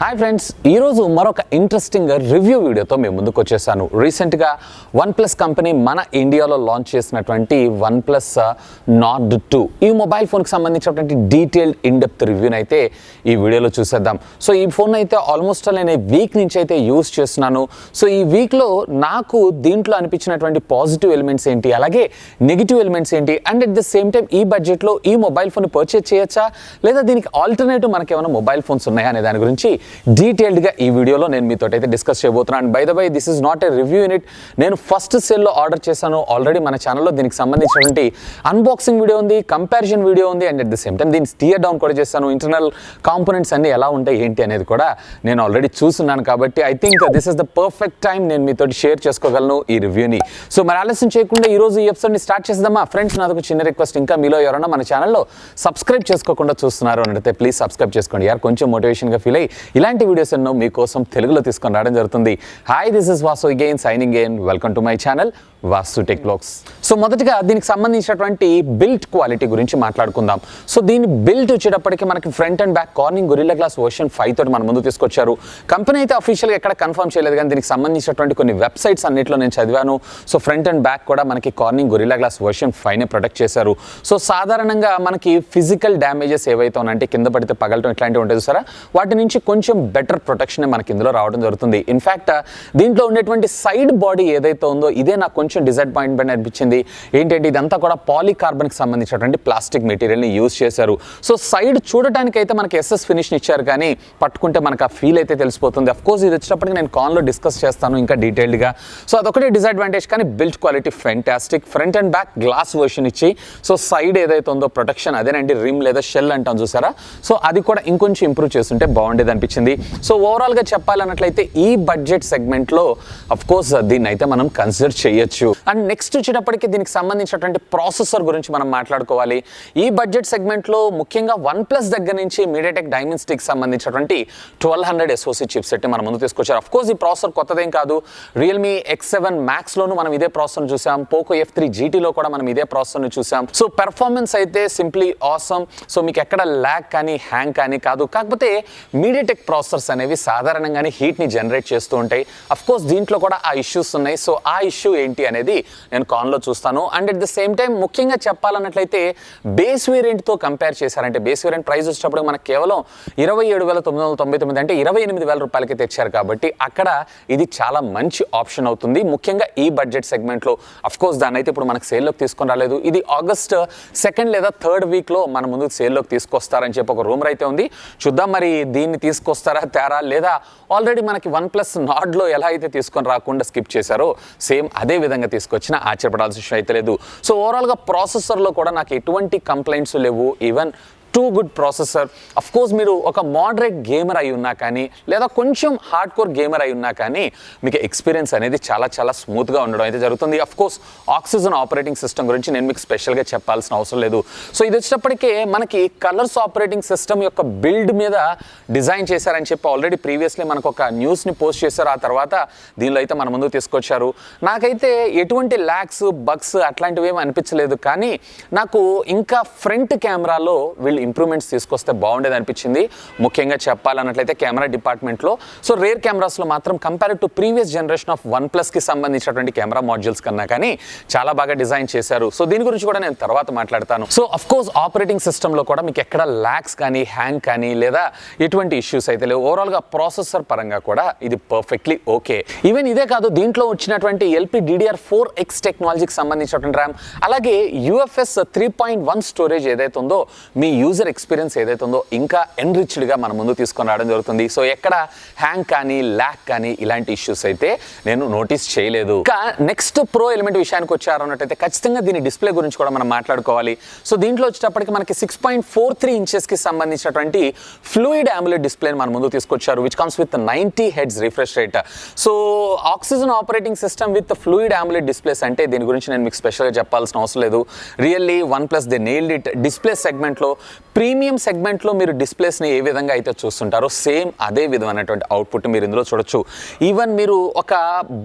Hi friends, ఈరోజు మరొక interesting review వీడియోతో మేము ముందుకు వచ్చేసాను. రీసెంట్గా OnePlus కంపెనీ మన ఇండియాలో లాంచ్ చేసినటువంటి OnePlus Nord 2 ఈ మొబైల్ ఫోన్కి సంబంధించినటువంటి డీటెయిల్డ్ ఇన్డెప్త్ రివ్యూని అయితే ఈ వీడియోలో చూసేద్దాం. సో ఈ ఫోన్ అయితే ఆల్మోస్ట్ నేను వీక్ నుంచి అయితే యూజ్ చేస్తున్నాను. సో ఈ వీక్లో నాకు దీంట్లో అనిపించినటువంటి పాజిటివ్ ఎలిమెంట్స్ ఏంటి, అలాగే నెగిటివ్ ఎలిమెంట్స్ ఏంటి, and at the same time ఈ బడ్జెట్లో ఈ మొబైల్ ఫోన్ పర్చేజ్ చేయొచ్చా లేదా దీనికి ఆల్టర్నేటివ్ మనకి ఏమైనా మొబైల్ ఫోన్స్ ఉన్నాయా అనే దాని గురించి డీటెయిల్డ్గా ఈ వీడియోలో నేను మీతో అయితే డిస్కస్ చేయబోతున్నాను. By the way, this is not a review unit. నేను ఫస్ట్ సెల్లో ఆర్డర్ చేశాను. ఆల్రెడీ మన ఛానల్లో దీనికి సంబంధించినటువంటి అన్బాక్సింగ్ వీడియో ఉంది, కంపారిజన్ వీడియో ఉంది, and at the same time దీన్ని టియర్ డౌన్ కూడా చేశాను. ఇంటర్నల్ కాంపోనెంట్స్ అన్ని ఎలా ఉంటాయి ఏంటి అనేది కూడా నేను ఆల్రెడీ చూస్తున్నాను. కాబట్టి I think this is the perfect time నేను మీతో షేర్ చేసుకోగలను ఈ రివ్యూని. సో మరి ఆలస్యం చేయకుండా ఈరోజు ఈ ఎపిసోడ్ని స్టార్ట్ చేద్దామా? ఫ్రెండ్స్, నాదొక చిన్న రిక్వెస్ట్, ఇంకా మీలో ఎవరైనా మన ఛానల్లో సబ్స్క్రైబ్ చేసుకోకుండా చూస్తున్నారు అంటే ప్లీజ్ సబ్స్క్రైబ్ చేసుకోండి. యార్ కొంచెం మోటివేషన్గా ఫీల్ అయ్యి ఇలాంటి వీడియోస్ ఎన్నో మీకోసం తెలుగులో తీసుకొని రావడం జరుగుతుంది. Hi, this is Vasu again signing in. Welcome to my channel Vasu tech blogs. So మొదటిగా దీనికి సంబంధించినటువంటి బిల్డ్ క్వాలిటీ గురించి మాట్లాడుకుందాం. సో దీని బిల్డ్ వచ్చేటప్పటికి మనకి front and back Corning Gorilla Glass version 5 తోటి మన ముందు తీసుకొచ్చారు. కంపెనీ అయితే అఫీషియల్గా ఎక్కడ కన్ఫర్మ్ చేయలేదు, కానీ దీనికి సంబంధించినటువంటి కొన్ని వెబ్సైట్స్ అన్నింటిలో నేను చదివాను. సో ఫ్రంట్ అండ్ బ్యాక్ కూడా మనకి కార్నింగ్ గొరిల్లా గ్లాస్ వర్షన్ 5నే ప్రొటెక్ట్ చేశారు. సో సాధారణంగా మనకి ఫిజికల్ డ్యామేజెస్ ఏవైతే ఉన్నాయంటే కింద పడితే పగలటం ఇట్లాంటివి ఉంటుంది సార్, వాటి నుంచి కొంచెం బెటర్ ప్రొటెక్షన్ మనకి ఇందులో రావడం జరుగుతుంది. ఇన్ఫ్యాక్ట్ దీంట్లో ఉండేటువంటి సైడ్ బాడీ ఏదైతే ఉందో ఇదే నాకు కొంచెం డిసప్పాయింట్మెంట్ అనిపించింది. ఏంటంటే ఇదంతా కూడా పాలీకార్బన్కి సంబంధించినటువంటి ప్లాస్టిక్ మెటీరియల్ని యూజ్ చేశారు. సో సైడ్ చూడటానికి అయితే మనకి ఎస్ఎస్ ఫినిష్ని ఇచ్చారు, కానీ పట్టుకుంటే మనకు ఆ ఫీల్ అయితే తెలిసిపోతుంది. అఫ్కోర్స్ ఇది వచ్చేటప్పటికి నేను కాన్లో డిస్కస్ చేస్తాను ఇంకా డీటెయిల్డ్గా. సో అదొకటే డిసడ్వాంటేజ్, కానీ build quality fantastic. Front and back glass version ఇచ్చి సో సైడ్ ఏదైతే ఉందో ప్రొటెక్షన్ అదేనండి రిమ్ లేదా షెల్ అంటాం చూసారా, సో అది కూడా ఇంకొంచెం ఇంప్రూవ్ చేస్తుంటే బాగుండేది అనిపించింది. సో ఓవరాల్గా చెప్పాలన్నట్లయితే ఈ బడ్జెట్ సెగ్మెంట్లో అఫ్కోర్స్ దీన్ని అయితే మనం కన్సిడర్ చేయొచ్చు. అండ్ నెక్స్ట్ వచ్చేటప్పటికి దీనికి సంబంధించినటువంటి ప్రాసెసర్ గురించి మనం మాట్లాడుకోవాలి. ఈ బడ్జెట్ సెగ్మెంట్లో ముఖ్యంగా OnePlus దగ్గర నుంచి MediaTek Dimensity సంబంధించినటువంటి 1200 SoC చిప్ సెట్ మన ముందు తీసుకొచ్చారు. అఫ్కోర్స్ ఈ ప్రాసెసర్ కొత్తదేం కాదు. Realme X7 Maxలోను మనం ఇదే ప్రాసెసర్ను చూసాం. Poco F3 GTలో కూడా మనం ఇదే ప్రాసెసర్ను చూసాం. సో పెర్ఫార్మెన్స్ అయితే సింప్లీ ఆసమ్. సో మీకు ఎక్కడ ల్యాగ్ కానీ హ్యాంగ్ కానీ కాదు. కాకపోతే MediaTek ప్రాసెసర్స్ అనేవి సాధారణంగానే హీట్ని జనరేట్ చేస్తూ ఉంటాయి. అఫ్కోర్స్ దీంట్లో కూడా ఆ ఇష్యూస్ ఉన్నాయి. సో ఆ ఇష్యూ ఏంటి అనేది నేను కాన్లో చూస్తాను. And at the same time ముఖ్యంగా చెప్పాలన్నట్లయితే బేస్ వేరియంట్తో కంపేర్ చేశారంటే బేస్ వేరియంట్ ప్రైస్ వచ్చేటప్పుడు మనకు కేవలం 27,999 అంటే 28,000 రూపాయలకి తెచ్చారు. కాబట్టి అక్కడ ఇది చాలా మంచి ఆప్షన్ అవుతుంది, ముఖ్యంగా ఈ బడ్జెట్ సెగ్మెంట్లో. అఫ్కోర్స్ దాన్ని అయితే ఇప్పుడు మనకు సేల్లోకి తీసుకొని రాలేదు. ఇది ఆగస్ట్ 2nd లేదా 3rd వీక్లో మన ముందు సేల్లోకి తీసుకొస్తారని చెప్పి ఒక రూమర్ అయితే ఉంది. చూద్దాం మరి దీన్ని తీసుకొస్తారా తేరా, లేదా ఆల్రెడీ మనకి OnePlus Nordలో ఎలా అయితే తీసుకొని రాకుండా స్కిప్ చేశారో సేమ్ అదే విధంగా తీసుకొచ్చినా ఆశ్చర్యపడాల్సిన విషయం అయితే లేదు. సో ఓవరాల్గా ప్రాసెసర్లో కూడా నాకు ఎటువంటి కంప్లైంట్స్ లేవు. Even too good processor. Of course మీరు ఒక మోడరేట్ గేమర్ అయి ఉన్నా కానీ లేదా కొంచెం హార్డ్ కోర్ గేమర్ అయి ఉన్నా కానీ మీకు ఎక్స్పీరియన్స్ అనేది చాలా చాలా స్మూత్గా ఉండడం అయితే జరుగుతుంది. అఫ్కోర్స్ ఆక్సిజన్ ఆపరేటింగ్ సిస్టమ్ గురించి నేను మీకు స్పెషల్గా చెప్పాల్సిన అవసరం లేదు. సో ఇది వచ్చేటప్పటికే మనకి కలర్స్ ఆపరేటింగ్ సిస్టమ్ యొక్క బిల్డ్ మీద డిజైన్ చేశారని చెప్పి ఆల్రెడీ ప్రీవియస్లీ మనకు ఒక న్యూస్ని పోస్ట్ చేశారు. ఆ తర్వాత దీనిలో అయితే మన ముందు తీసుకొచ్చారు. నాకైతే ఎటువంటి ల్యాగ్స్ బగ్స్ అట్లాంటివి ఏమీ అనిపించలేదు, కానీ నాకు ఇంకా ఫ్రంట్ కెమెరాలో వీళ్ళు ఇంప్రూవ్మెంట్స్ తీసుకొస్తే బాగుండేది అనిపించింది. ముఖ్యంగా చెప్పాలన్నట్లయితే కెమెరా డిపార్ట్మెంట్లో సో రేర్ కెమెరాస్లో మాత్రం compare to previous generation of OnePlusకి సంబంధించినటువంటి కెమెరా మాడ్యూల్స్ కన్నా కానీ చాలా బాగా డిజైన్ చేశారు. సో దీని గురించి కూడా నేను తర్వాత మాట్లాడతాను. సో అఫ్కోర్స్ ఆపరేటింగ్ సిస్టంలో కూడా మీకు ఎక్కడ ల్యాగ్స్ కానీ హ్యాంగ్ కానీ లేదా ఎటువంటి ఇష్యూస్ అయితే లేవు. ఓవరాల్గా ప్రాసెసర్ పరంగా కూడా ఇది పర్ఫెక్ట్లీ ఓకే. ఈవెన్ ఇదే కాదు, దీంట్లో వచ్చినటువంటి LPDDR4X టెక్నాలజీకి సంబంధించినటువంటి ర్యామ్, అలాగే UFS 3.1 స్టోరేజ్ ఏదైతే ఉందో మీ యూజర్ ఎక్స్పీరియన్స్ ఏదైతే ఉందో ఇంకా ఎన్రిచ్డ్గా మన ముందు తీసుకొని రావడం జరుగుతుంది. సో ఎక్కడ హ్యాంగ్ కానీ ల్యాగ్ కానీ ఇలాంటి ఇష్యూస్ అయితే నేను నోటీస్ చేయలేదు. ఇంకా నెక్స్ట్ ప్రో ఎలిమెంట్ విషయానికి వచ్చారు అన్నట్టయితే ఖచ్చితంగా దీని డిస్ప్లే గురించి కూడా మనం మాట్లాడుకోవాలి. సో దీంట్లో వచ్చేటప్పటికి మనకి 6.43 ఇంచెస్కి సంబంధించినటువంటి ఫ్లూయిడ్ AMOLED డిస్ప్లేని మన ముందు తీసుకొచ్చారు, which comes with 90 Hz refresh rate. So Oxygen operating system with fluid AMOLED displays అంటే దీని గురించి నేను మీకు స్పెషల్గా చెప్పాల్సిన అవసరం లేదు. Really OnePlus they nailed it. Display సెగ్మెంట్లో ప్రీమియం సెగ్మెంట్లో మీరు డిస్ప్లేస్ని ఏ విధంగా అయితే చూస్తుంటారో సేమ్ అదే విధమైనటువంటి అవుట్పుట్ మీరు ఇందులో చూడొచ్చు. ఈవెన్ మీరు ఒక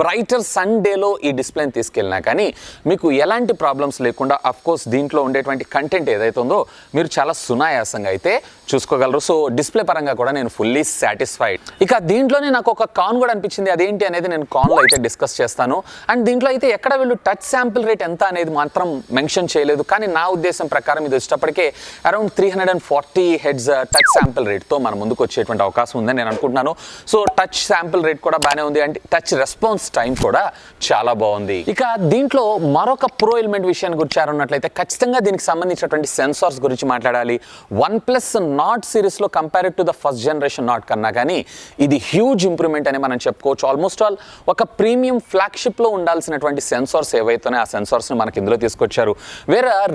బ్రైటర్ సన్ డేలో ఈ డిస్ప్లేని తీసుకెళ్ళినా కానీ మీకు ఎలాంటి ప్రాబ్లమ్స్ లేకుండా అఫ్కోర్స్ దీంట్లో ఉండేటువంటి కంటెంట్ ఏదైతే ఉందో మీరు చాలా సునాయాసంగా అయితే చూసుకోగలరు. సో డిస్ప్లే పరంగా కూడా నేను ఫుల్లీ సాటిస్ఫైడ్. ఇక దీంట్లోనే నాకు ఒక కాన్ కూడా అనిపించింది. అదేంటి అనేది నేను కాన్లో అయితే డిస్కస్ చేస్తాను. అండ్ దీంట్లో అయితే ఎక్కడ వీళ్ళు టచ్ శాంపిల్ రేట్ ఎంత అనేది మాత్రం మెన్షన్ చేయలేదు. కానీ నా ఉద్దేశం ప్రకారం ఇది వచ్చేటప్పటికే అరౌండ్ 340 హెడ్స్ టచ్ శాంపిల్ రేట్తో మన ముందుకు వచ్చేటువంటి అవకాశం ఉందని నేను అనుకుంటున్నాను. సో టచ్ శాంపిల్ రేట్ కూడా బాగానే ఉంది. అండ్ టచ్ రెస్పాన్స్ టైం కూడా చాలా బాగుంది. ఇక దీంట్లో మరొక ప్రో ఎలిమెంట్ విషయాన్ని గురించి ఉన్నట్లయితే ఖచ్చితంగా దీనికి సంబంధించినటువంటి సెన్సార్స్ గురించి మాట్లాడాలి. OnePlus నాట్ సిరీస్లో compared to the first generation Nord కన్నా కానీ ఇది హ్యూజ్ ఇంప్రూవ్మెంట్ అని మనం చెప్పుకోవచ్చు. ఆల్మోస్ట్ ఆల్ ఒక ప్రీమియం ఫ్లాగ్షిప్లో ఉండాల్సినటువంటి సెన్సార్స్ ఏవైతున్నాయో ఆ సెన్సార్స్ని మనకి ఇందులో తీసుకొచ్చారు.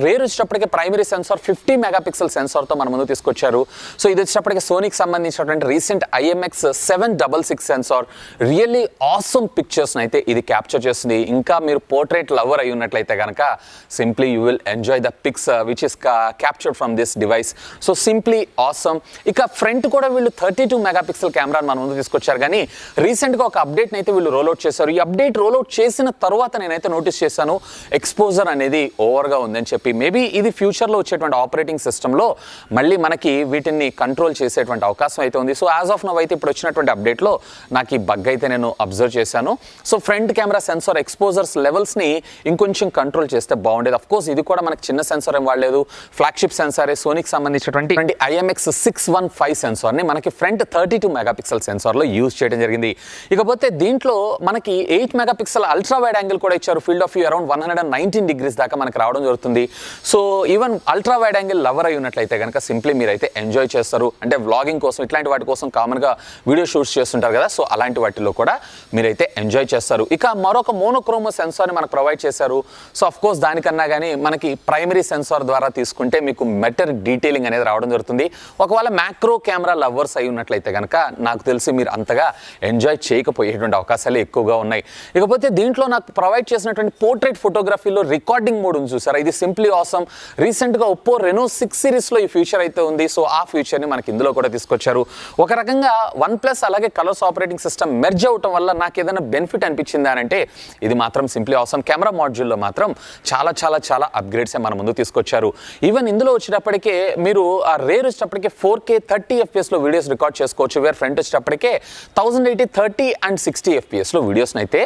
రేర్ వచ్చేటప్పటికే ప్రైమరీ సెన్సార్ 50 మెగాపిక్సెల్ సెన్సార్తో మన ముందు తీసుకొచ్చారు. సో ఇది వచ్చేటప్పటికే సోనీకి సంబంధించినటువంటి recent IMX766 sensor really awesome పిక్చర్స్ని అయితే ఇది క్యాప్చర్ చేస్తుంది. ఇంకా మీరు పోర్ట్రేట్ లవర్ అయి ఉన్నట్లయితే కనుక simply you will enjoy the pics which is captured from this device. So simply awesome. ఇక ఫ్రంట్ కూడా వీళ్ళు 32 మెగాపిక్సెల్ కెమెరాని మన ముందు తీసుకొచ్చారు. కానీ రీసెంట్గా ఒక అప్డేట్ని అయితే వీళ్ళు రోల్అవుట్ చేశారు. ఈ అప్డేట్ రోల్అవుట్ చేసిన తర్వాత నేనైతే నోటీస్ చేశాను ఎక్స్పోజర్ అనేది ఓవర్గా ఉందని చెప్పి. మేబీ ఇది ఫ్యూచర్లో వచ్చేటువంటి ఆపరేటింగ్ సిస్టంలో మళ్ళీ మనకి వీటిని కంట్రోల్ చేసేటువంటి అవకాశం అయితే ఉంది. సో యాజ్ ఆఫ్ నౌ అయితే ఇప్పుడు వచ్చినటువంటి అప్డేట్లో నాకు ఈ బగ్ అయితే నేను అబ్జర్వ్ చేశాను. So front camera censor exposures లెవెల్స్ని ఇంకొంచెం కంట్రోల్ చేస్తే బాగుండేది. అఫ్కోర్స్ ఇది కూడా మనకి చిన్న సెన్సార్ ఏం వాడలేదు, ఫ్లాగ్షిప్ సెన్సారే. సోనీకి సంబంధించినటువంటి IMX615 సెన్సార్ని మనకి ఫ్రంట్ 32 మెగాపిక్సెల్ సెన్సార్లో యూజ్ చేయడం జరిగింది. ఇకపోతే దీంట్లో మనకి 8 మెగాపిక్సెల్ అల్ట్రా వైడ్ యాంగిల్ కూడా ఇచ్చారు. Field of view around 119 degrees దాకా మనకి రావడం జరుగుతుంది. So even ultra wide angle lover అయి ఉన్నట్లయితే కనుక సింప్లీ మీరైతే ఎంజాయ్ చేస్తారు. అంటే వ్లాగింగ్ కోసం ఇట్లాంటి వాటి కోసం కామన్గా వీడియో షూట్స్ చేస్తుంటారు కదా, సో అలాంటి వాటిలో కూడా మీరైతే ఎంజాయ్ చేస్తారు. ఇక మరొక మోనోక్రోమో సెన్సార్ని మనకు ప్రొవైడ్ చేశారు. సో అఫ్కోర్స్ దానికన్నా కానీ మనకి ప్రైమరీ సెన్సార్ ద్వారా తీసుకుంటే మీకు బెటర్ డీటెయిలింగ్ అనేది రావడం జరుగుతుంది. ఒకవేళ మ్యాక్రో కెమెరా లవర్స్ అయి ఉన్నట్లయితే కనుక నాకు తెలిసి మీరు అంతగా ఎంజాయ్ చేయకపోయేటువంటి అవకాశాలు ఎక్కువగా ఉన్నాయి. ఇకపోతే దీంట్లో నాకు ప్రొవైడ్ చేసినటువంటి పోర్ట్రేట్ ఫోటోగ్రఫీలో రికార్డింగ్ మోడ్ ఉంది చూసారా, ఇది సింప్లీ ఆసమ్. రీసెంట్గా ఒప్పో రెనో 6 సిరీస్లో ఈ ఫీచర్ అయితే ఉంది. సో ఆ ఫీచర్ని మనకి ఇందులో కూడా తీసుకొచ్చారు. ఒక రకంగా OnePlus అలాగే కలర్స్ ఆపరేటింగ్ సిస్టమ్ మెర్జ్ అవటం వల్ల నాకు ఏదైనా బెనిఫిట్ అనిపించింది అని అంటే ఇది మాత్రం సింప్లీ ఆసమ్. కెమెరా మాడ్యూల్లో మాత్రం చాలా చాలా చాలా అప్గ్రేడ్సే మన ముందు తీసుకొచ్చారు. ఈవెన్ ఇందులో వచ్చేటప్పటికే మీరు ఆ రేర్ వచ్చేటప్పటికే 4K 30 FPSలో వీడియోస్ రికార్డ్ చేసుకోవచ్చు. వేరే ఫ్రంట్ వచ్చేటప్పటికే 1080 30 అండ్ 60 FPSలో వీడియోస్ని అయితే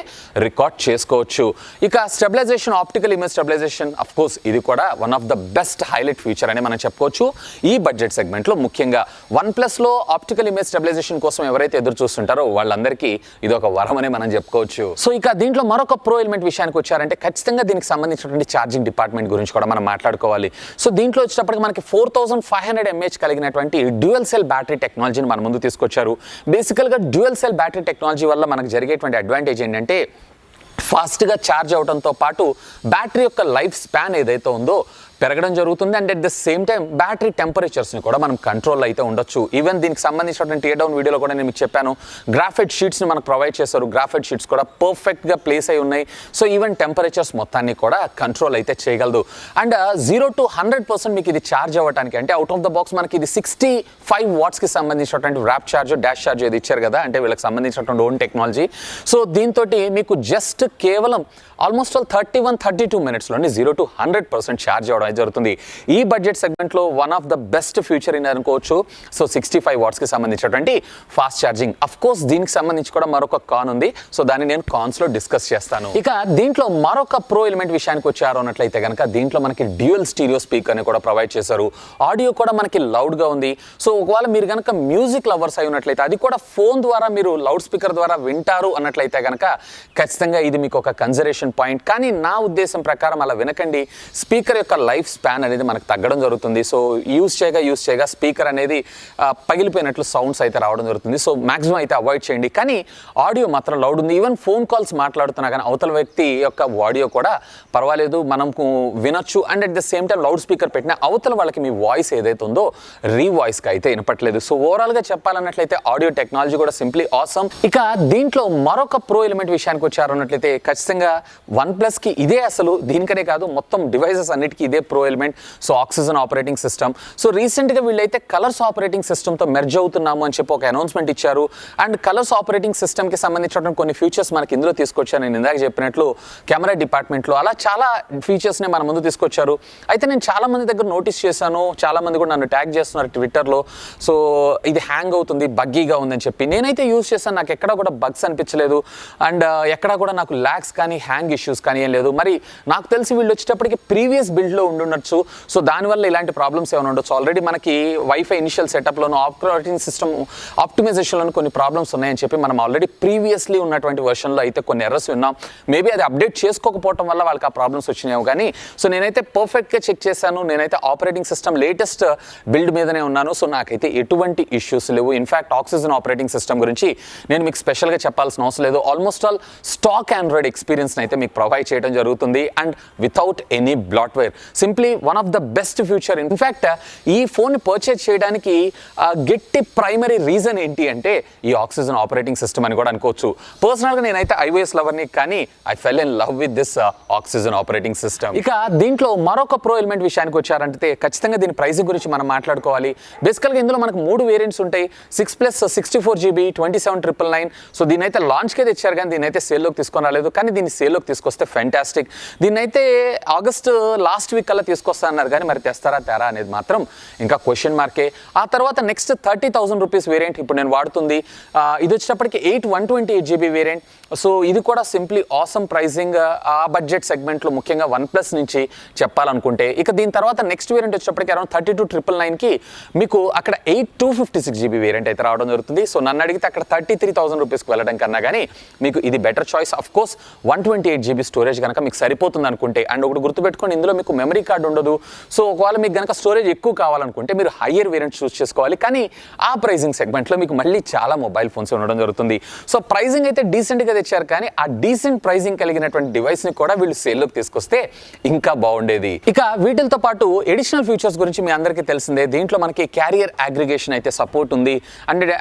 రికార్డ్ చేసుకోవచ్చు. ఇక stabilization, optical image stabilization of course ఇది కూడా one of the best highlight feature అని మనం చెప్పుకోవచ్చు ఈ బడ్జెట్ సెగ్మెంట్లో. ముఖ్యంగా OnePlusలో ఆప్టికల్ ఇమేజ్ స్టెబిలైజేషన్ కోసం ఎవరైతే ఎదురు చూస్తుంటారో వాళ్ళందరికీ ఇది ఒక వరం అని మనం చెప్పుకోవచ్చు. సో ఇక దీంట్లో మరొక ప్రో ఎలిమెంట్ విషయానికి వచ్చారంటే ఖచ్చితంగా దీనికి సంబంధించినటువంటి ఛార్జింగ్ డిపార్ట్మెంట్ గురించి కూడా మనం మాట్లాడుకోవాలి. సో దీంట్లో వచ్చేటప్పటికి మనకి 4500 mAh కలిగినటువంటి డ్యూయల్ సెల్ బ్యాటరీ టెక్నాలజీని మన ముందు తీసుకొచ్చారు. బేసికల్గా డ్యూయల్ సెల్ బ్యాటరీ టెక్నాలజీ వల్ల మనకు జరిగేటువంటి అడ్వాంటేజ్ ఏంటంటే ఫాస్ట్గా ఛార్జ్ అవడంతో పాటు బ్యాటరీ యొక్క లైఫ్ స్పాన్ ఏదైతే ఉందో పెరగడం జరుగుతుంది. And at the same time battery టెంపరేచర్స్ని కూడా మనం కంట్రోల్ అయితే ఉండొచ్చు. ఈవెన్ దీనికి సంబంధించినటువంటి టీయర్ డౌన్ వీడియోలో కూడా నేను మీకు చెప్పాను, గ్రాఫైట్ షీట్స్ని మనకు ప్రొవైడ్ చేశారు. గ్రాఫైట్ షీట్స్ కూడా పర్ఫెక్ట్గా ప్లేస్ అయి ఉన్నాయి. సో ఈవెన్ టెంపరేచర్స్ మొత్తాన్ని కూడా కంట్రోల్ అయితే చేయగలదు. అండ్ 0 to 100% మీకు ఇది ఛార్జ్ అవ్వడానికి అంటే అవుట్ ఆఫ్ ద బాక్స్ మనకి ఇది 65 వాట్స్కి సంబంధించినటువంటి ర్యాప్ ఛార్జ్, డాష్ ఛార్జ్ ఏది ఇచ్చారు కదా, అంటే వీళ్ళకి సంబంధించినటువంటి ఓన్ టెక్నాలజీ. సో దీంతో మీకు జస్ట్ కేవలం ఆల్మోస్ట్ 31-32 మినిట్స్లోనే 0 to 100% ఛార్జ్ అవ్వడం జరుగుతుంది. ఈ బడ్జెట్ సెగ్మెంట్లో one of the best future in అనుకోవచ్చు. సో 65 వాట్స్కి సంబంధించినటువంటి ఫాస్ట్ ఛార్జింగ్. అఫ్ కోర్స్ దీనికి సంబంధించి కూడా మరొక కాన్ ఉంది. సో దాన్ని నేను కాన్స్లో డిస్కస్ చేస్తాను. ఇక దీంట్లో మరొక ప్రో ఎలిమెంట్ విషయానికి వచ్చారు అన్నట్లయితే కనుక దీంట్లో మనకి డ్యూయల్ స్టీరియో స్పీకర్ని కూడా ప్రొవైడ్ చేశారు. ఆడియో కూడా మనకి లౌడ్గా ఉంది. సో ఒకవేళ మీరు కనుక మ్యూజిక్ లవర్స్ అయి ఉన్నట్లయితే, అది కూడా ఫోన్ ద్వారా మీరు లౌడ్ స్పీకర్ ద్వారా వింటారు అన్నట్లయితే కనుక ఖచ్చితంగా ఇది మీకు ఒక కన్సిడరేషన్ పాయింట్. కానీ నా ఉద్దేశం ప్రకారం అలా వినకండి. స్పీకర్ యొక్క లైఫ్ స్పాన్ అనేది మనకు తగ్గడం జరుగుతుంది. సో యూజ్ చేయగా స్పీకర్ అనేది పగిలిపోయినట్లు సౌండ్స్ అయితే రావడం జరుగుతుంది. సో మాక్సిమం అయితే అవాయిడ్ చేయండి. కానీ ఆడియో మాత్రం లౌడ్ ఉంది. ఈవెన్ ఫోన్ కాల్స్ మాట్లాడుతున్నా కానీ అవతల వ్యక్తి యొక్క ఆడియో కూడా పర్వాలేదు, మనకు వినొచ్చు. And at the same time loud speaker పెట్టిన అవతల వాళ్ళకి మీ వాయిస్ ఏదైతే ఉందో రీవాయిస్కి అయితే వినపట్లేదు. సో ఓవరాల్గా చెప్పాలన్నట్లయితే ఆడియో టెక్నాలజీ కూడా సింప్లీ ఆసమ్. ఇక దీంట్లో మరొక ప్రో ఎలిమెంట్ విషయానికి వచ్చారు అన్నట్లయితే ఖచ్చితంగా OnePlusకి ఇదే అసలు, దీనికనే కాదు మొత్తం డివైసెస్ అన్నిటికీ ఇదే pro element, so Oxygen operating system. So రీసెంట్గా వీళ్ళైతే కలర్స్ ఆపరేటింగ్ సిస్టమ్తో మెర్జ్ అవుతున్నాము అని చెప్పి ఒక అనౌన్స్మెంట్ ఇచ్చారు. అండ్ కలర్స్ ఆపరేటింగ్ సిస్టమ్కి సంబంధించినటువంటి కొన్ని ఫీచర్స్ మనకి ఇందులో తీసుకొచ్చాను. నేను ఇందాక చెప్పినట్లు కెమెరా డిపార్ట్మెంట్లో అలా చాలా ఫీచర్స్ని మన ముందు తీసుకొచ్చారు. అయితే నేను చాలా మంది దగ్గర నోటీస్ చేశాను, చాలా మంది కూడా నన్ను ట్యాగ్ చేస్తున్నారు ట్విట్టర్లో. సో ఇది హ్యాంగ్ అవుతుంది, బగ్గీగా ఉందని చెప్పి. నేనైతే యూజ్ చేశాను, నాకు ఎక్కడా కూడా బగ్స్ అనిపించలేదు. అండ్ ఎక్కడా కూడా నాకు ల్యాగ్స్ కానీ హ్యాంగ్ ఇష్యూస్ కానీ ఏం లేదు. మరి నాకు తెలిసి వీళ్ళు వచ్చేటప్పటికి ప్రీవియస్ బిల్డ్లో ఉండుండొచ్చు. సో దానివల్ల ఇలాంటి ప్రాబ్లమ్స్ ఏమైనా ఉండొచ్చు. ఆల్రెడీ మనకి వైఫై ఇనిషియల్ సెటప్లోను ఆపరేటింగ్ సిస్టమ్ ఆప్టిమైజేషన్లోను కొన్ని ప్రాబ్లమ్స్ ఉన్నాయని చెప్పి మనం ఆల్రెడీ ప్రీవియస్లీ ఉన్నటువంటి వర్షన్లో అయితే కొన్ని ఎర్రర్స్ విన్నాం. మేబీ అది అప్డేట్ చేసుకోకపోవడం వల్ల వాళ్ళకి ఆ ప్రాబ్లమ్స్ వచ్చినాయేమో కానీ, సో నేనైతే పర్ఫెక్ట్గా చెక్ చేశాను. నేనైతే ఆపరేటింగ్ సిస్టమ్ లేటెస్ట్ బిల్డ్ మీదనే ఉన్నాను. సో నాకైతే ఎటువంటి ఇష్యూస్ లేవు. ఇన్ఫ్యాక్ట్ ఆక్సిజన్ ఆపరేటింగ్ సిస్టమ్ గురించి నేను మీకు స్పెషల్గా చెప్పాల్సిన అవసరం లేదు. ఆల్మోస్ట్ ఆల్ స్టాక్ ఆండ్రాయిడ్ ఎక్స్పీరియన్స్ని అయితే మీకు ప్రొవైడ్ చేయడం జరుగుతుంది. And without any bloatware, simply one of the best future. In fact ఈ ఫోన్ని పర్చేజ్ చేయడానికి గట్టి ప్రైమరీ రీజన్ ఏంటి అంటే ఈ ఆక్సిజన్ ఆపరేటింగ్ సిస్టమ్ అని కూడా అనుకోవచ్చు. పర్సనల్గా నేనైతే iOS లవర్ని, కానీ I fell in love with this oxygen operating system. ఇక దీంట్లో మరొక ప్రో ఎలిమెంట్ విషయానికి వచ్చారంటే ఖచ్చితంగా దీని ప్రైసింగ్ గురించి మనం మాట్లాడుకోవాలి. బేసికల్గా ఇందులో మనకు 3 వేరియంట్స్ ఉంటాయి. 6+ 64GB 27,999. సో దీని అయితే లాంచ్కే తెచ్చారు, కానీ దీని అయితే సేల్లోకి తీసుకొని రాలేదు. కానీ దీన్ని సేల్లోకి తీసుకొస్తే ఫెంటాస్టిక్. దీన్ని అయితే ఆగస్ట్ లాస్ట్ వీక్ కల్లా తీసుకొస్తా అన్నారు, కానీ మరి తెస్తారా తేరా అనేది మాత్రం ఇంకా క్వశ్చన్ మార్కే. ఆ తర్వాత నెక్స్ట్ 30,000 రూపీస్ వేరియంట్ ఇప్పుడు నేను వాడుతుంది. ఇది వచ్చేటప్పటికి 128GB వేరియంట్. సో ఇది కూడా సింప్లీ ఆసమ్ ప్రైజింగ్ ఆ బడ్జెట్ సెగ్మెంట్లో, ముఖ్యంగా OnePlus నుంచి చెప్పాలనుకుంటే. ఇక దీని తర్వాత నెక్స్ట్ వేరియంట్ వచ్చేటప్పటికి అరౌండ్ 32,999కి మీకు అక్కడ 256GB వేరియంట్ అయితే రావడం జరుగుతుంది. సో నన్ను అడిగితే అక్కడ 33,000 రూపీస్కి వెళ్ళడం కన్నా కానీ మీకు ఇది better choice. Of course 128GB storage కనుక మీకు సరిపోతుంది అనుకుంటే. అండ్ ఒకటి గుర్తుపెట్టుకోండి, ఇందులో మీకు మెమరీ కార్డు ఉండదు. సో ఒకవేళ మీకు కనుక స్టోరేజ్ ఎక్కువ కావాలనుకుంటే మీరు హయ్యర్ వేరియంట్ చూస్ చేసుకోవాలి. కానీ ఆ ప్రైజింగ్ సెగ్మెంట్లో మీకు మళ్ళీ చాలా మొబైల్ ఫోన్స్ ఉండడం జరుగుతుంది. సో ప్రైజింగ్ అయితే డీసెంట్గా తెచ్చారు, కానీ ఆ డీసెంట్ ప్రైజింగ్ కలిగినటువంటి డివైస్ని కూడా వీళ్ళు సేల్లోకి తీసుకొస్తే ఇంకా బాగుండేది. ఇక వీటితో పాటు ఎడిషనల్ ఫీచర్స్ గురించి మీ అందరికీ తెలిసిందే. దీంట్లో మనకి క్యారియర్ అగ్రిగేషన్ అయితే సపోర్ట్ ఉంది.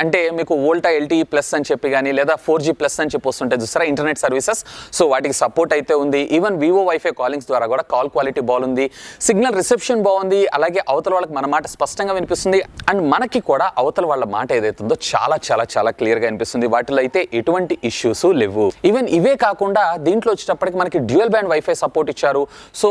అంటే మీకు వోల్టా LTE ప్లస్ అని చెప్పి కానీ లేదా 4G ప్లస్ అని చెప్పి వస్తుంటే చూసారా ఇంటర్నెట్ సర్వీసెస్, సో వాటికి సపోర్ట్ అయితే ఉంది. ఈవెన్ వివో వైఫై కాలింగ్స్ ద్వారా కూడా కాల్ క్వాలిటీ బాగుంది, సిగ్నల్ రిసెప్షన్ బాగుంది, అలాగే అవతల వాళ్ళకి మన మాట స్పష్టంగా వినిపిస్తుంది. అండ్ మనకి కూడా అవతల వాళ్ళ మాట ఏదైతుందో చాలా చాలా చాలా క్లియర్గా వినిపిస్తుంది. వాటిలో అయితే ఎటువంటి ఇష్యూస్ లేవు. ఈవెన్ ఇవే కాకుండా దీంట్లో వచ్చేటప్పటికి మనకి డ్యూయల్ బ్యాండ్ వైఫై సపోర్ట్ ఇచ్చారు. సో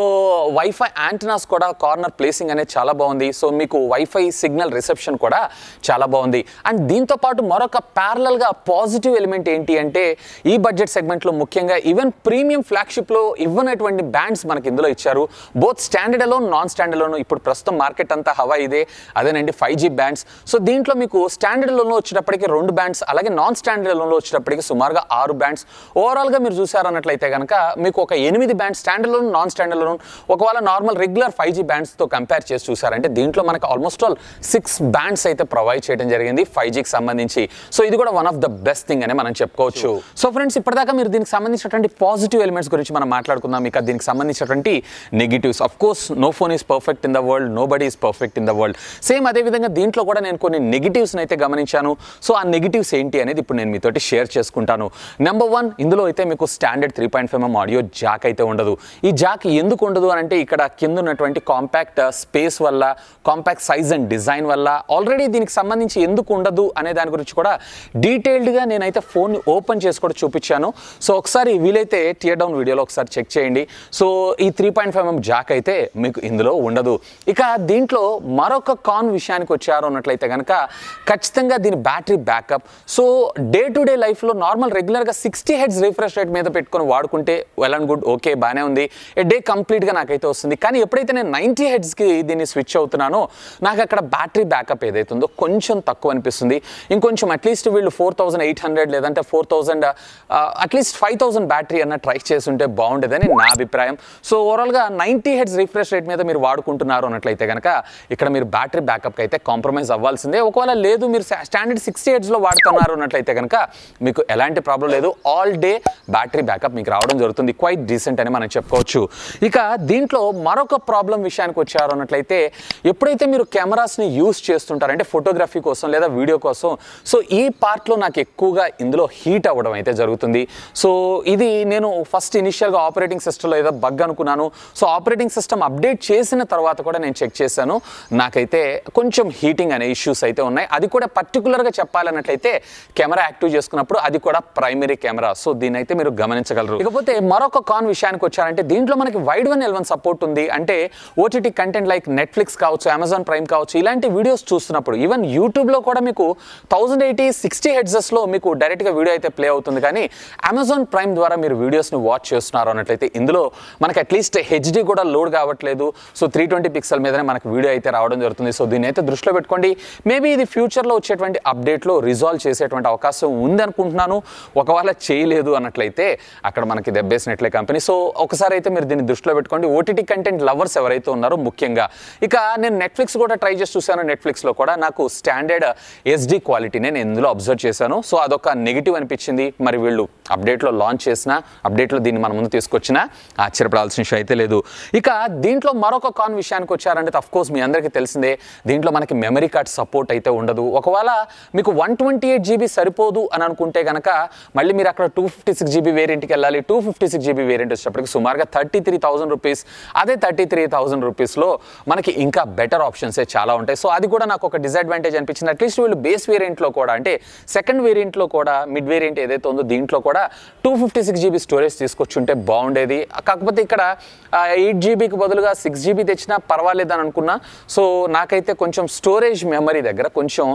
వైఫై యాంటనాస్ కూడా కార్నర్ ప్లేసింగ్ అనేది చాలా బాగుంది. సో మీకు వైఫై సిగ్నల్ రిసెప్షన్ కూడా చాలా బాగుంది. అండ్ దీంతో పాటు మరొక ప్యారలల్గా పాజిటివ్ ఎలిమెంట్ ఏంటి అంటే ఈ బడ్జెట్ సెగ్మెంట్లో ముఖ్యంగా ఈవెన్ ప్రీమియం ఫ్లాగ్షిప్లో ఇవ్వనటువంటి బ్యాండ్స్ మనకి ఇందులో ఇచ్చారు. Both standard alone, non standard alone. ఇప్పుడు ప్రస్తుతం మార్కెట్ అంతా హవా ఇదే, అదేనండి 5G బ్యాండ్స్. సో దీంట్లో మీకు స్టాండర్డ్ అలోన్లో వచ్చేటప్పటికి 2 బ్యాండ్స్, అలాగే నాన్ స్టాండర్డ్ అలోన్లో వచ్చేటప్పటికి సుమారుగా 6 బ్యాండ్స్. ఓవరాల్గా మీరు చూసారన్నట్లయితే కనుక మీకు ఒక 8 bands standard alone, non standard alone, ఒకవేళ నార్మల్ రెగ్యులర్ 5G బ్యాండ్స్తో కంపేర్ చేసి చూసారంటే దీంట్లో మనకు ఆల్మోస్ట్ ఆల్ 6 బ్యాండ్స్ అయితే ప్రొవైడ్ చేయడం జరిగింది 5Gకి సంబంధించి. సో ఇది కూడా one of the best thing అని మనం చెప్పుకోవచ్చు. సో ఫ్రెండ్స్, ఇప్పటిదాకా మీరు దీనికి సంబంధించినటువంటి పాజిటివ్ ఎలిమెంట్స్ గురించి మనం మాట్లాడుకుందాం. ఇక దీనికి సంబంధించినటువంటి negatives. Of course no phone is perfect in the world, nobody is perfect in the world. Same అదేవిధంగా దీంట్లో కూడా నేను కొన్ని నెగిటివ్స్ని అయితే గమనించాను. సో ఆ నెగిటివ్స్ ఏంటి అనేది ఇప్పుడు నేను మీతోటి షేర్ చేసుకుంటాను. నెంబర్ 1, ఇందులో అయితే మీకు స్టాండర్డ్ 3.5mm ఆడియో జాక్ అయితే ఉండదు. ఈ జాక్ ఎందుకు ఉండదు అని అంటే ఇక్కడ కింద ఉన్నటువంటి కాంపాక్ట్ స్పేస్ వల్ల, కాంపాక్ట్ సైజ్ అండ్ డిజైన్ వల్ల. ఆల్రెడీ దీనికి సంబంధించి ఎందుకు ఉండదు అనే దాని గురించి కూడా డీటెయిల్డ్గా నేనైతే ఫోన్ని ఓపెన్ చేసి కూడా చూపించాను. సో ఒకసారి వీలైతే టియర్ డౌన్ వీడియోలో ఒకసారి చెక్ చేయండి. సో ఈ 3.5mm జాక్ అయితే మీకు ఇందులో ఉండదు. ఇక దీంట్లో మరొక కాన్ విషయానికి వచ్చారు అన్నట్లయితే కనుక ఖచ్చితంగా దీని battery backup. So day to day లైఫ్లో నార్మల్ రెగ్యులర్గా 60 Hz రిఫ్రెష్ రేట్ మీద పెట్టుకొని వాడుకుంటే వెల్ అండ్ గుడ్, ఓకే, బాగానే ఉంది, ఏ డే కంప్లీట్గా నాకైతే వస్తుంది. కానీ ఎప్పుడైతే నేను 90 Hzకి దీన్ని స్విచ్ అవుతున్నానో నాకు అక్కడ బ్యాటరీ బ్యాకప్ ఏదైతుందో కొంచెం తక్కువ అనిపిస్తుంది. ఇంకొంచెం అట్లీస్ట్ వీళ్ళు 4800 లేదంటే 4000 అట్లీస్ట్ 5000 బ్యాటరీ అన్న ట్రై చేసి ఉంటే బాగుండేదని నా అభిప్రాయం. సో ఓవరాల్గా 90 Hz రిఫ్రెష్ రేట్ మీద మీరు వాడుకుంటున్నారు అన్నట్లయితే కనుక ఇక్కడ మీరు బ్యాటరీ బ్యాకప్కి అయితే కాంప్రమైజ్ అవ్వాల్సిందే. ఒకవేళ లేదు మీరు స్టాండర్డ్ 60 Hzలో వాడుతున్నారు అన్నట్లయితే కనుక మీకు ఎలాంటి ప్రాబ్లం లేదు, ఆల్ డే బ్యాటరీ బ్యాకప్ మీకు రావడం జరుగుతుంది. క్వైట్ డీసెంట్ అని మనం చెప్పుకోవచ్చు. ఇక దీంట్లో మరొక ప్రాబ్లం విషయానికి వచ్చారు అన్నట్లయితే ఎప్పుడైతే మీరు కెమెరాస్ని యూస్ చేస్తుంటారు అంటే ఫోటోగ్రఫీ కోసం లేదా వీడియో కోసం, సో ఈ పార్ట్లో నాకు ఎక్కువగా ఇందులో హీట్ అవ్వడం అయితే జరుగుతుంది. సో ఇది నేను ఫస్ట్ ఇనిషియల్గా ఆపరేటింగ్ సిస్టంలో ఏదో బగ్ అనుకున్నాను. So operating system system update చేసిన తర్వాత కూడా నేను చెక్ చేశాను, నాకైతే కొంచెం హీటింగ్ అనే ఇష్యూస్ అయితే ఉన్నాయి. అది కూడా పర్టికులర్గా చెప్పాలన్నట్లయితే కెమెరా యాక్టివ్ చేసుకున్నప్పుడు అది కూడా ప్రైమరీ కెమెరా. సో దీని అయితే మీరు గమనించగలరు. ఇకపోతే మరొక కాన్ విషయానికి వచ్చారంటే దీంట్లో మనకి వైడ్ వన్ L1 సపోర్ట్ ఉంది. అంటే ఓటీటీ కంటెంట్ లైక్ నెట్ఫ్లిక్స్ కావచ్చు, అమెజాన్ ప్రైమ్ కావచ్చు, ఇలాంటి వీడియోస్ చూస్తున్నప్పుడు ఈవెన్ యూట్యూబ్లో కూడా మీకు 1080 60 హెడ్జెస్లో మీకు డైరెక్ట్గా వీడియో అయితే ప్లే అవుతుంది. కానీ అమెజాన్ ప్రైమ్ ద్వారా మీరు వీడియోస్ని వాచ్ చేస్తున్నారు అన్నట్లయితే ఇందులో మనకి అట్లీస్ట్ హెచ్డి కూడా లోడ్ కావట్లేదు. సో 320 పిక్సెల్ మీదనే మనకి వీడియో అయితే రావడం జరుగుతుంది. సో దీన్ని అయితే దృష్టిలో పెట్టుకోండి. మేబీ ఇది ఫ్యూచర్లో వచ్చేటువంటి అప్డేట్లో రిజాల్వ్ చేసేటువంటి అవకాశం ఉంది అనుకుంటున్నాను. ఒకవేళ చేయలేదు అన్నట్లయితే అక్కడ మనకి దెబ్బేసినట్లే కంపెనీ. సో ఒకసారి అయితే మీరు దీన్ని దృష్టిలో పెట్టుకోండి. ఓటీటీ కంటెంట్ లవర్స్ ఎవరైతే ఉన్నారో ముఖ్యంగా. ఇక నేను నెట్ఫ్లిక్స్ కూడా ట్రై చేసి చూశాను. నెట్ఫ్లిక్స్లో కూడా నాకు స్టాండర్డ్ ఎస్డి క్వాలిటీ నేను ఇందులో అబ్జర్వ్ చేశాను. సో అదొక నెగిటివ్ అనిపించింది. మరి వీళ్ళు అప్డేట్లో లాంచ్ చేసిన అప్డేట్లో దీన్ని మన ముందు తీసుకొచ్చినా ఆశ్చర్యపడాల్సిన విషయం అయితే లేదు. ఇక దీంట్లో మరొక కాన్ విషయానికి వచ్చారంటే అఫ్కోర్స్ మీ అందరికీ తెలిసిందే, దీంట్లో మనకి మెమరీ కార్డ్ సపోర్ట్ అయితే ఉండదు. ఒకవేళ మీకు 128 GB సరిపోదు అని అనుకుంటే కనుక మళ్ళీ మీరు అక్కడ 256 GB వేరియంట్కి వెళ్ళాలి. 256 GB వేరియంట్ వచ్చేటప్పటికి సుమారుగా 33,000 రూపీస్. అదే 33,000 రూపీస్లో మనకి ఇంకా బెటర్ ఆప్షన్సే చాలా ఉంటాయి. సో అది కూడా నాకు ఒక డిసడ్వాంటేజ్ అనిపించింది. అట్లీస్ట్ వీళ్ళు బేస్ వేరియంట్లో కూడా అంటే సెకండ్ వేరియంట్లో కూడా మిడ్ వేరియంట్ ఏదైతే ఉందో దీంట్లో కూడా 256 GB స్టోరేజ్ తీసుకొచ్చుంటే బాగుండేది. కాకపోతే ఇక్కడ 8 GBకి బదులుగా 6 GB తెచ్చినా పర్వాలేదని అనుకున్నా. సో నాకైతే కొంచెం స్టోరేజ్ మెమరీ దగ్గర కొంచెం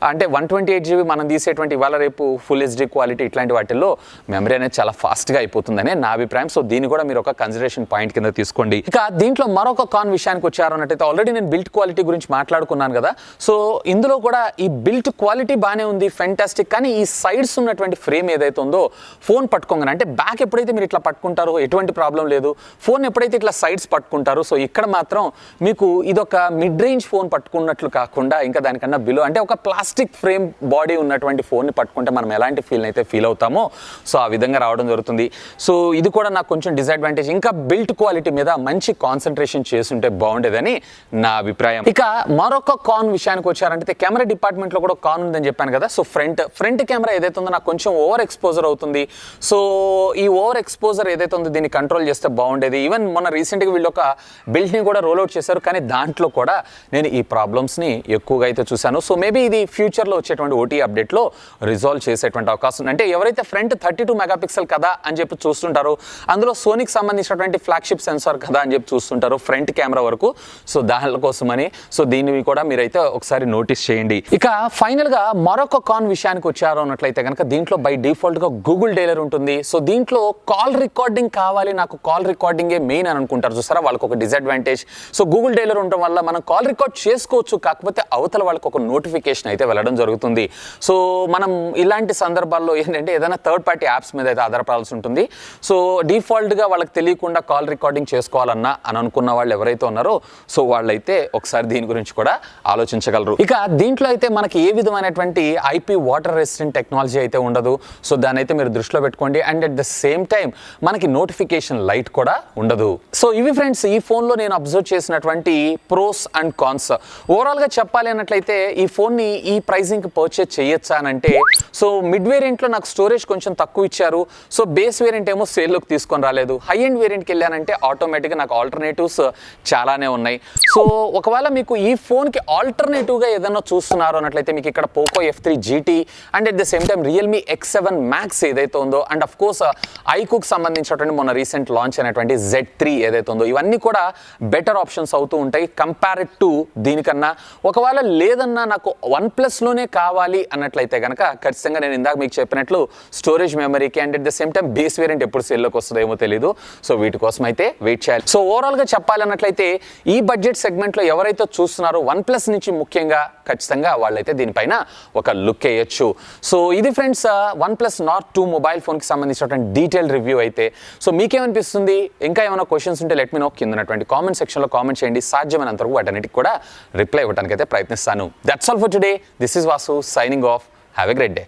అంటే 128 GB మనం తీసేటువంటి ఇవాళ రేపు ఫుల్ హెచ్డి క్వాలిటీ ఇట్లాంటి వాటిల్లో మెమరీ అనేది చాలా ఫాస్ట్గా అయిపోతుందనే నా అభిప్రాయం. సో దీన్ని కూడా మీరు ఒక కన్సిడరేషన్ పాయింట్ కింద తీసుకోండి. ఇక దీంట్లో మరొక కాన్ విషయానికి వచ్చారు అన్నట్టయితే ఆల్రెడీ నేను బిల్ట్ క్వాలిటీ గురించి మాట్లాడుకున్నాను కదా. సో ఇందులో కూడా ఈ బిల్ట్ క్వాలిటీ బాగానే ఉంది, ఫెంటాస్టిక్. కానీ ఈ సైడ్స్ ఉన్నటువంటి ఫ్రేమ్ ఏదైతే ఉందో ఫోన్ పట్టుకోగానే అంటే బ్యాక్ ఎప్పుడైతే మీరు ఇట్లా పట్టుకుంటారో ఎటువంటి ప్రాబ్లం లేదు. ఫోన్ ఎప్పుడైతే ఇట్లా సైడ్స్ పట్టుకుంటారో సో ఇక్కడ మాత్రం మీకు ఇదొక మిడ్ రేంజ్ ఫోన్ పట్టుకున్నట్లు కాకుండా ఇంకా దానికన్నా బిలో అంటే ఒక ప్లాస్టిక్ ఫ్రేమ్ బాడీ ఉన్నటువంటి ఫోన్ని పట్టుకుంటే మనం ఎలాంటి ఫీల్ అయితే ఫీల్ అవుతామో సో ఆ విధంగా రావడం జరుగుతుంది. సో ఇది కూడా నాకు కొంచెం డిసడ్వాంటేజ్. ఇంకా బిల్ట్ క్వాలిటీ మీద మంచి కాన్సన్ట్రేషన్ చేస్తుంటే బాగుండేదని నా అభిప్రాయం. ఇక మరొక కాన్ విషయానికి వచ్చారంటే కెమెరా డిపార్ట్మెంట్లో కూడా కాన్ ఉందని చెప్పాను కదా. సో ఫ్రంట్ కెమెరా ఏదైతే ఉందో నాకు కొంచెం ఓవర్ ఎక్స్పోజర్ అవుతుంది. సో ఈ ఓవర్ ఎక్స్పోజర్ ఏదైతే ఉందో దీన్ని కంట్రోల్ చేస్తే బాగుండేది. ఈవెన్ మొన్న రీసెంట్గా వీళ్ళు ఒక బిల్ట్ని కూడా రోల్అవుట్ చేశారు. కానీ దాంట్లో కూడా నేను ఈ ప్రాబ్లమ్స్ని ఎక్కువగా అయితే చూశాను. సో మేబీ ఇది ఫ్యూచర్లో వచ్చేటువంటి ఓటీ అప్డేట్లో రిజాల్వ్ చేసేటువంటి అవకాశం ఉంది. అంటే ఎవరైతే ఫ్రంట్ 32 మెగాపిక్సెల్ కదా అని చెప్పి చూస్తుంటారో అందులో సోనీకి సంబంధించినటువంటి ఫ్లాగ్షిప్ సెన్సార్ కదా అని చెప్పి చూస్తుంటారు ఫ్రంట్ కెమెరా వరకు. సో దానికోసమని సో దీన్ని కూడా మీరైతే ఒకసారి నోటీస్ చేయండి. ఇక ఫైనల్గా మరొక కాన్ విషయానికి వచ్చారు అన్నట్లయితే కనుక దీంట్లో బై డిఫాల్ట్గా గూగుల్ డైలర్ ఉంటుంది. సో దీంట్లో కాల్ రికార్డింగ్ కావాలి, నాకు కాల్ రికార్డింగే మెయిన్ అని అనుకుంటారు చూసారా, వాళ్ళకి ఒక డిసడ్వాంటేజ్. సో గూగుల్ డైలర్ ఉండటం వల్ల మనం కాల్ రికార్డ్ చేసుకోవచ్చు, కాకపోతే అవతల వాళ్ళకి ఒక నోటిఫికేషన్ అయితే వెళ్ళడం జరుగుతుంది. సో మనం ఇలాంటి సందర్భాల్లో ఏంటంటే ఏదైనా థర్డ్ పార్టీ యాప్స్ మీద అయితే ఆధారపడాల్సి ఉంటుంది. సో డిఫాల్ట్గా వాళ్ళకి తెలియకుండా కాల్ రికార్డింగ్ చేసుకోవాలన్నా అని అనుకున్న వాళ్ళు ఎవరైతే ఉన్నారో సో వాళ్ళైతే ఒకసారి దీని గురించి కూడా ఆలోచించగలరు. ఇక దీంట్లో అయితే మనకి ఏ విధమైనటువంటి ఐపీ వాటర్ రెసిస్టెంట్ టెక్నాలజీ అయితే ఉండదు. సో దాన్ని అయితే మీరు దృష్టిలో పెట్టుకోండి. And at the same time మనకి నోటిఫికేషన్ లైట్ కూడా ఉండదు. సో ఇవి ఫ్రెండ్స్ ఈ ఫోన్లో నేను అబ్జర్వ్ చేసినటువంటి ప్రోస్ అండ్ కాన్స్. ఓవరాల్గా చెప్పాలి అన్నట్లయితే ఈ ఫోన్ని ఈ ప్రైజింగ్కి పర్చేజ్ చేయొచ్చా అని అంటే సో మిడ్ వేరియంట్లో నాకు స్టోరేజ్ కొంచెం తక్కువ ఇచ్చారు. సో బేస్ వేరియంట్ ఏమో సేల్లోకి తీసుకొని రాలేదు. హై ఎండ్ వేరియంట్కి వెళ్ళానంటే ఆటోమేటిక్గా నాకు ఆల్టర్నేటివ్స్ చాలానే ఉన్నాయి. సో ఒకవేళ మీకు ఈ ఫోన్కి ఆల్టర్నేటివ్గా ఏదైనా చూస్తున్నారు అన్నట్లయితే మీకు ఇక్కడ Poco F3 GT and at the same time Realme X7 Max ఏదైతే ఉందో అండ్ అఫ్ కోర్స్ ఐక్యూకి సంబంధించినటువంటి మొన్న రీసెంట్ లాంచ్ అయినటువంటి Z3 ఏదైతే ఉందో ఇవన్నీ కూడా బెటర్ ఆప్షన్స్ అవుతూ ఉంటాయి కంపేర్డ్ టు దీనికన్నా. ఒకవేళ లేదన్నా నాకు OnePlusలోనే కావాలి అన్నట్లయితే కనుక ఖచ్చితంగా నేను ఇందాక మీకు చెప్పినట్లు స్టోరేజ్ మెమరీకి and at the same time base variant ఎప్పుడు సేల్లోకి వస్తుందో ఏమో తెలియదు. సో వీటి కోసం అయితే వెయిట్ చేయాలి. సో ఓవరాల్గా చెప్పాలన్నట్లయితే ఈ బడ్జెట్ సెగ్మెంట్లో ఎవరైతే చూస్తున్నారో OnePlus నుంచి ముఖ్యంగా ఖచ్చితంగా వాళ్ళైతే దీనిపైన ఒక లుక్ వేయచ్చు. సో ఇది ఫ్రెండ్స్ OnePlus Nord 2 మొబైల్ ఫోన్కి సంబంధించినటువంటి డీటెయిల్ రివ్యూ అయితే. సో మీకేమనిపిస్తుంది? ఇంకా ఏమైనా క్వశ్చన్స్ ఉంటే లెట్ మీ నో కింద ఉన్నటువంటి కామెంట్ సెక్షన్లో కామెంట్ చేయండి. సాధ్యమైనంత వరకు వాటన్నిటికి కూడా రిప్లై ఇవ్వడానికి అయితే ప్రయత్నిస్తాను. That's all for today. This is Vasu signing off. Have a great day.